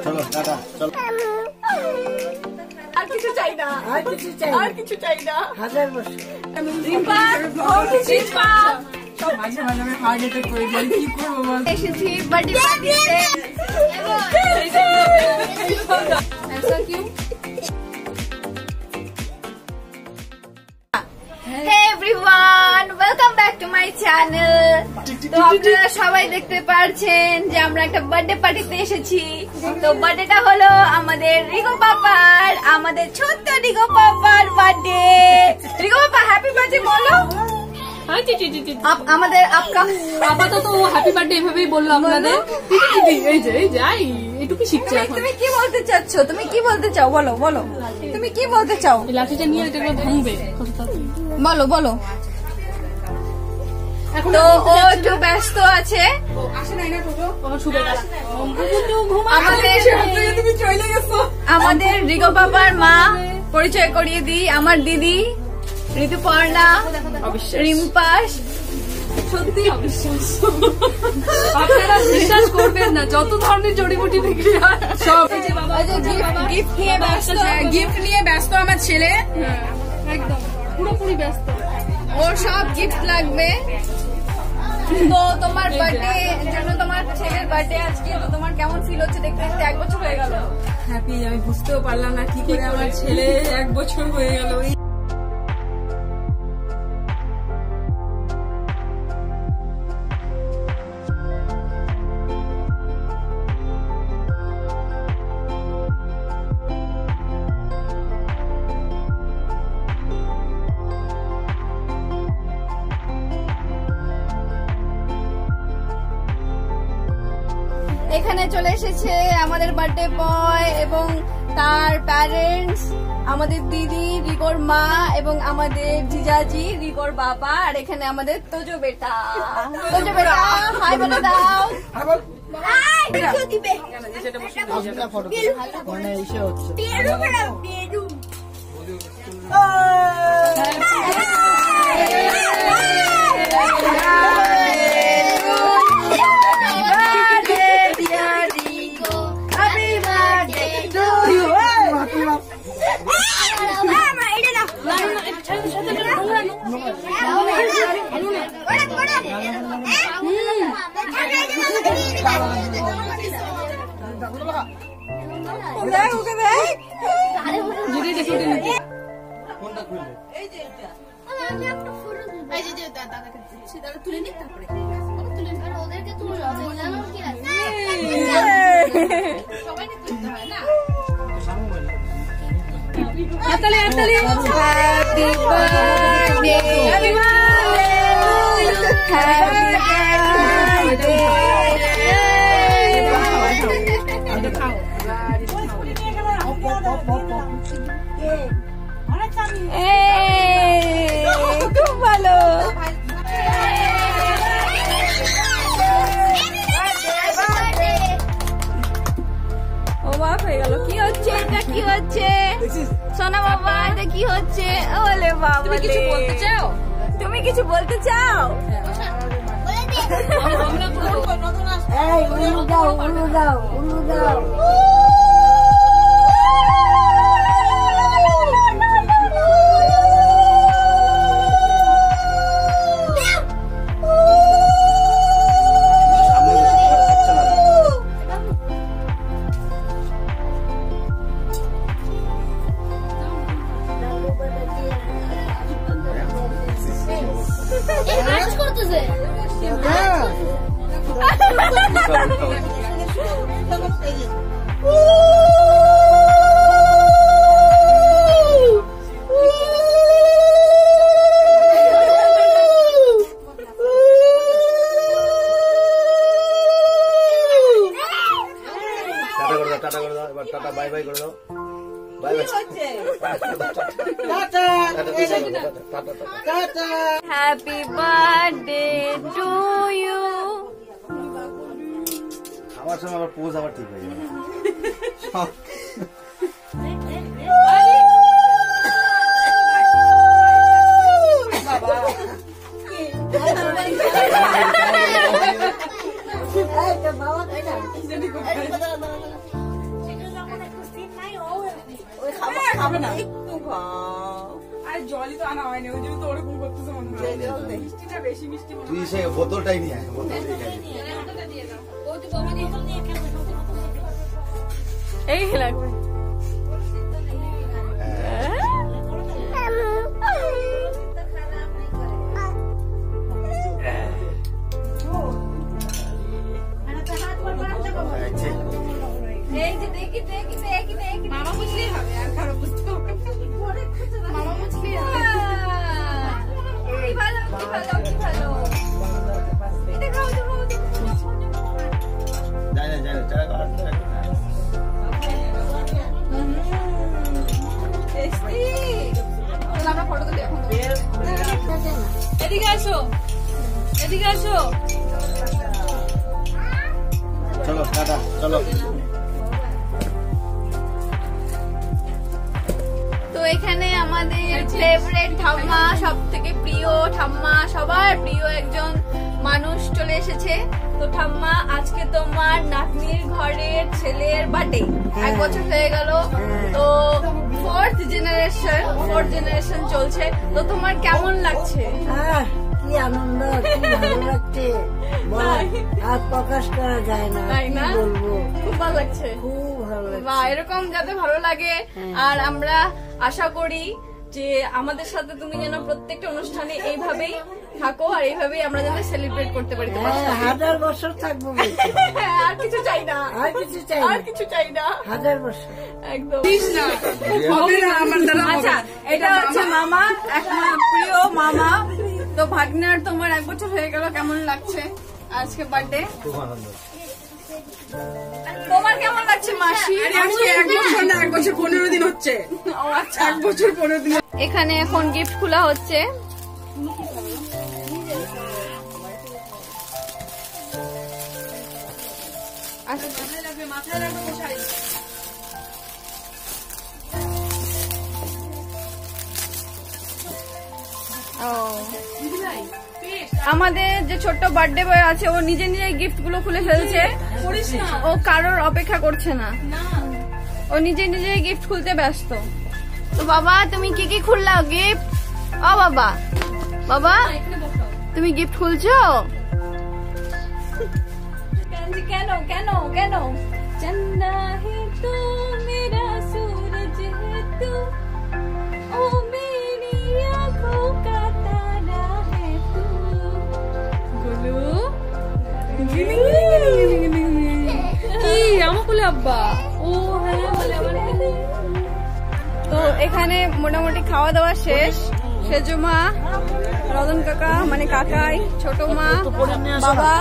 চলো টাটা চলো আর কিছু চাই না আর কিছু চাই না হাজার বছর রিম্পা সব মাঝে মাঝে আমি হার্ট অ্যাটাক করে যাই কি করবো বল এসেছি বার্থডে পার্টিতে ऐसा क्यों Hey everyone, welcome back to my channel. তো আপনারা সবাই দেখতে পাচ্ছেন যে আমরা একটা বার্থডে পার্টিতে এসেছি। তো বার্থডেটা হলো আমাদের রিগো পাপার, আমাদের ছোট্ট রিগো পাপার বার্থডে। রিগো পাপা হ্যাপি বার্থডে বলো। আমাদের আপাতত হ্যাপি বার্থডে এভাবেই বললো আপনাদের। এই যাই এটুকু শিখছে। তুমি কি বলতে চাচ্ছ? তুমি কি বলতে চাও? বলো বলো, তুমি কি বলতে চাও? লাঠিটা নিয়ে এটা ভাঙবে। বলো বলো। তো ও একটু ব্যস্ত আছে। আমাদের রিগো বাবার মা পরিচয় করিয়ে দিই, আমার দিদি ঋতুপর্ণা রিম্পাস। সত্যি অবিশ্বাস্য, আপনারা বিশ্বাস করবেন না, যত ধরনের জড়িবুটি বিক্রি হয় সব। গিফট নিয়ে ব্যস্ত আমার ছেলে, একদম পুরোপুরি ব্যস্ত। ওর সব গিফট লাগবে। তো তোমার বার্থডে জন্য, তোমার ছেলের বার্থডে আজকে, তো তোমার কেমন ফিল হচ্ছে? দেখতে দেখতে 1 বছর হয়ে গেল। হ্যাপি, আমি বুঝতেও পারলাম না কি করে আমার ছেলে 1 বছর হয়ে গেল। এখানে চলে এসেছে আমাদের বার্থডে বয় এবং তার প্যারেন্টস, আমাদের দিদি রিগোর মা এবং আমাদের জিজাজি রিগোর বাবা। আর এখানে আমাদের তোজো বেটা, তোজো বেটা হাই বলে দাও। খুব ভালো। অবাক হয়ে গেল, কি হচ্ছে এটা? কি হচ্ছে সোনা বাবা? এটা কি হচ্ছে? ওলে বাবা, তুমি কিছু বলতে চাও? তুমি কিছু বলতে চাও? টাটা বাই বাই করে দাও। Bye bye. Happy birthday to you. আমার সঙ্গে আবার পোজ আবার ঠিক হয়ে যাবে। খাবে না আর জলই তো আনা হয়নি ওই জন্য তো ওরকম করতেছে মনে হয় মিষ্টিটা বেশি মিষ্টি মনে হয়। তুই সে বোতলটাই নিয়ে আয়, বোতলটাই খাই। এই লাগবে এই যে দেখি দেখি দেখি দেখি মামা বুঝলেই হবে আর কারো বুঝতে হবে না। মামা বুঝলেই হবে কি ভালো কি ভালো কি ভালো এটা খাও তো খাও যাই না যাই না চারা করার তো একটা। টেস্টি আমরা ফটো তুলি এখন এদিকে আসো এদিকে আসো চলো টাটা চলো। তো এখানে আমাদের ফেভারিট ঠাম্মা, সব থেকে প্রিয় ঠাম্মা, সবার প্রিয় একজন মানুষ চলে এসেছে। তো ঠাম্মা, আজকে তোমার নাতনির ঘরের ছেলের বার্থডে, 1 বছর হয়ে গেল। তো ফোর্থ জেনারেশন চলছে। তো তোমার কেমন লাগছে? কি আনন্দ, কি ভালো লাগছে আর প্রকাশ করা যায় না, তাই কি না? বলবো, খুব ভালো লাগছে। খুব ভালো লাগছে। বা এরকম যাতে ভালো লাগে। আর আমরা আশা করি যে আমাদের সাথে তুমি যেন প্রত্যেকটা অনুষ্ঠানে এইভাবেই থাকো আর এইভাবেই আমরা যেন সেলিব্রেট করতে পারি তোমার সাথে। 1000 বছর থাকবো বেঁচে। আর কিছু চাই না, আর কিছু চাই আর না, কিছু চাই না, 1000 বছর। একদম। হবে না আমার দ্বারা হবে আচ্ছা, না। এটা হচ্ছে মামা, প্রিয় মামা। তো ভাগ্নার তোমার 1 বছর হয়ে গেল, কেমন লাগছে আজকে বার্থডে? খুব আনন্দ। তোমার কেমন লাগছে মাসি? আরে আজকে 1 বছর না 1 বছর 15 দিন হচ্ছে। ও আচ্ছা। 1 বছর 15 দিন। এখানে এখন গিফট খোলা হচ্ছে। মাথায় রাখবে বসাই। আমাদের যে ছোট্ট বার্থডে বয় আছে, ও নিজে নিজে গিফট গুলো খুলে ফেলছে। ও কারোর অপেক্ষা করছে না, ও নিজে নিজে গিফট খুলতে ব্যস্ত। তো বাবা, তুমি কি কি খুললা গিফট? ও বাবা, বাবা তুমি গিফট খুলছো কেন কেন কেন? চন্না হে তু মেরা सूरज है तू, ओ मेरी आँखों का तारा है तू। গুলু কি আমার বলে আব্বা ও হ্যাঁ বলে আমার তো এখানে মোটামুটি খাওয়া দাওয়া শেষ। সেজু মা, রতন কাকা মানে কাকাই, ছোট মা, বাবা।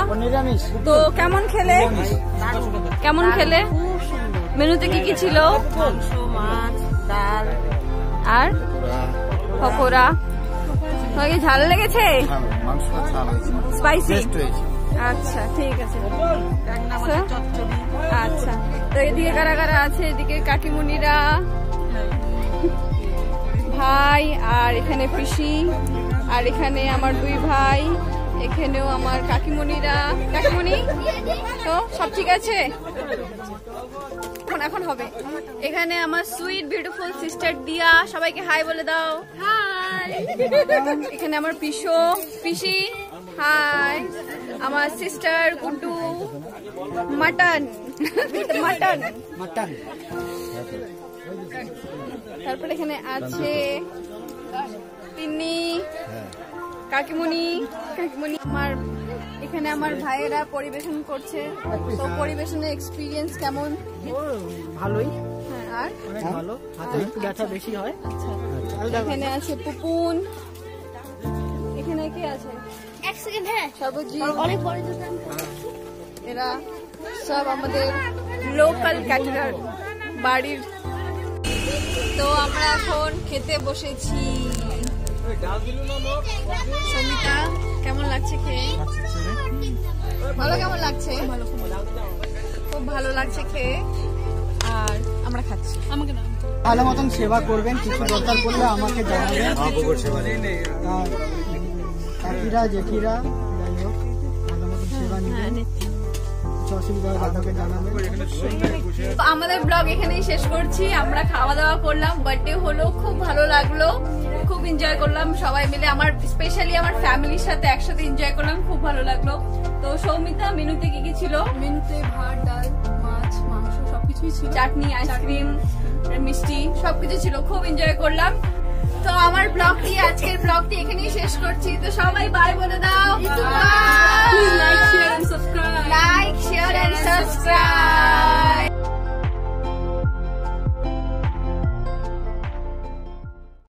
তো কেমন খেলে? কেমন খেলে? মেনুতে কি কি ছিল? মাছ, ডাল, আর পকোড়া। তোমাকে ঝাল লেগেছে? মাংসটা ঝাল হয়েছে, স্পাইসি? টেস্ট হয়েছে। আচ্ছা ঠিক আছে। আচ্ছা, তো এদিকে কারা কারা আছে? এদিকে কাকিমুনিরা, ভাই, আর এখানে পিসি, আর এখানে আমার 2 ভাই, এখানেও আমার কাকিমুনিরা। কাকিমুনি, তো সব ঠিক আছে? এখন হবে। এখানে আমার সুইট বিউটিফুল সিস্টার দিয়া, সবাইকে হাই বলে দাও। হাই। এখানে আমার পিসি, হাই। আমার sister Guddu, mutton mutton mutton. তারপর এখানে আছে তিনি, কাকিমুনি। আমার এখানে আমার ভাইয়েরা পরিবেশন করছে। তো পরিবেশনের এক্সপিরিয়েন্স কেমন? ভালোই, হ্যাঁ, আর অনেক ভালো, হাতে একটু ব্যথা বেশি হয়। আচ্ছা, এখানে আছে পুপুন। এখানে কে আছে? এক সেকেন্ড, হ্যাঁ সবজি। অনেক বড় এরা সব আমাদের লোকাল ক্যাটারার বাড়ির। তো আমরা এখন খেতে বসেছি। সমিতা, কেমন লাগছে খেয়ে? ভালো। কেমন লাগছে? খুব ভালো লাগছে খেয়ে। আর আমরা খাচ্ছি। আমাকে না, ভালো মতন সেবা করবেন, কিছু দরকার পড়লে আমাকে জানাবেন। মহাপুকুর সেবা নেই। আর কাকিরা জেঠিরা যাই হোক ভালো মতন সেবা নেবেন, কিছু অসুবিধা হলে আমাকে জানাবেন। তো আমাদের ব্লগ এখানেই শেষ করছি। আমরা খাওয়া দাওয়া করলাম, বার্থডে হলো, খুব ভালো লাগলো, খুব এনজয় করলাম সবাই মিলে। আমার স্পেশালি আমার ফ্যামিলির সাথে একসাথে এনজয় করলাম, খুব ভালো লাগলো। তো সৌমিতা, মেনুতে কি কি ছিল? মেনুতে ভাত, ডাল, মাছ, মাংস সবকিছুই ছিল, চাটনি, আইসক্রিম, মিষ্টি সবকিছু ছিল, খুব এনজয় করলাম। তো আমার ব্লগটি, আজকের ব্লগটি এখানেই শেষ করছি। তো সবাই বাই বলে দাও।